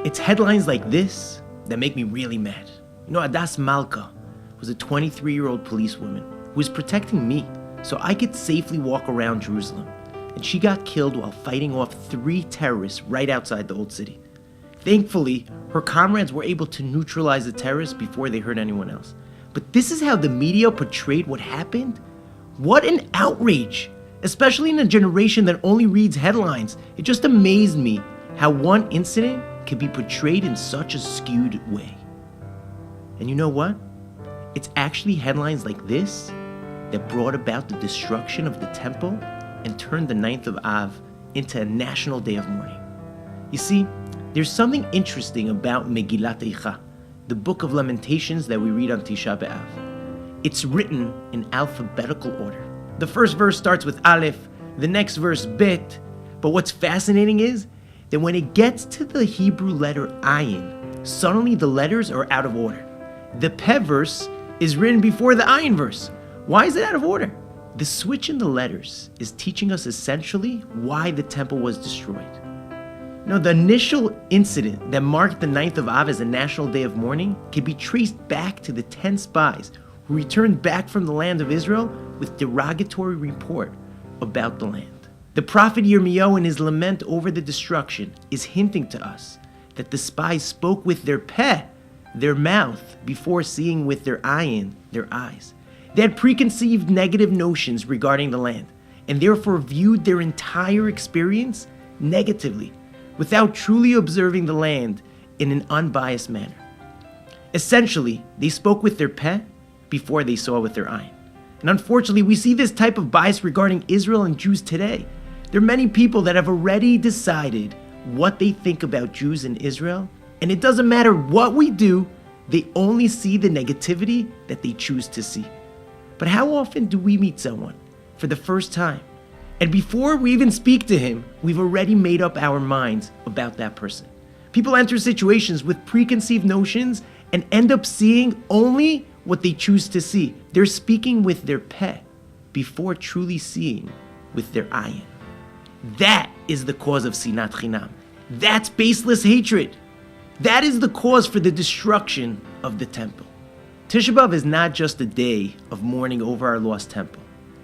It's headlines like this that make me really mad. You know, Adas Malka was a 23-year-old policewoman who was protecting me so I could safely walk around Jerusalem. And she got killed while fighting off 3 terrorists right outside the old city. Thankfully, her comrades were able to neutralize the terrorists before they hurt anyone else. But this is how the media portrayed what happened? What an outrage! Especially in a generation that only reads headlines. It just amazed me how one incident could be portrayed in such a skewed way. And you know what? It's actually headlines like this that brought about the destruction of the temple and turned the 9th of Av into a national day of mourning. You see, there's something interesting about Megillat Eicha, the book of Lamentations that we read on Tisha B'Av. It's written in alphabetical order. The first verse starts with Aleph, the next verse Bet, but what's fascinating is that when it gets to the Hebrew letter Ayin, suddenly the letters are out of order. The Peh verse is written before the Ayin verse. Why is it out of order? The switch in the letters is teaching us essentially why the temple was destroyed. Now, the initial incident that marked the 9th of Av as a national day of mourning can be traced back to the 10 spies who returned back from the land of Israel with derogatory report about the land. The prophet Yirmiyahu in his lament over the destruction is hinting to us that the spies spoke with their peh, their mouth, before seeing with their ayin, their eyes. They had preconceived negative notions regarding the land and therefore viewed their entire experience negatively without truly observing the land in an unbiased manner. Essentially, they spoke with their peh before they saw with their ayin. And unfortunately, we see this type of bias regarding Israel and Jews today. There are many people that have already decided what they think about Jews in Israel, and it doesn't matter what we do, they only see the negativity that they choose to see. But how often do we meet someone for the first time, and before we even speak to him, we've already made up our minds about that person? People enter situations with preconceived notions and end up seeing only what they choose to see. They're speaking with their peh before truly seeing with their ayin. That is the cause of sinat chinam. That's baseless hatred. That is the cause for the destruction of the temple. Tisha B'Av is not just a day of mourning over our lost temple.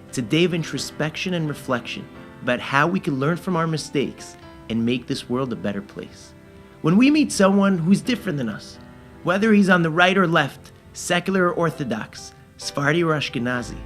It's a day of introspection and reflection about how we can learn from our mistakes and make this world a better place. When we meet someone who's different than us, whether he's on the right or left, secular or Orthodox, Sephardi or Ashkenazi,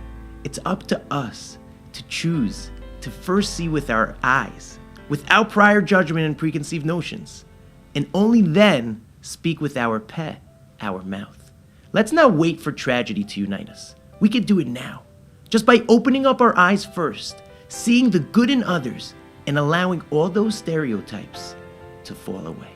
it's up to us to choose to first see with our eyes, without prior judgment and preconceived notions, and only then speak with our peh, our mouth. Let's not wait for tragedy to unite us. We can do it now, just by opening up our eyes first, seeing the good in others, and allowing all those stereotypes to fall away.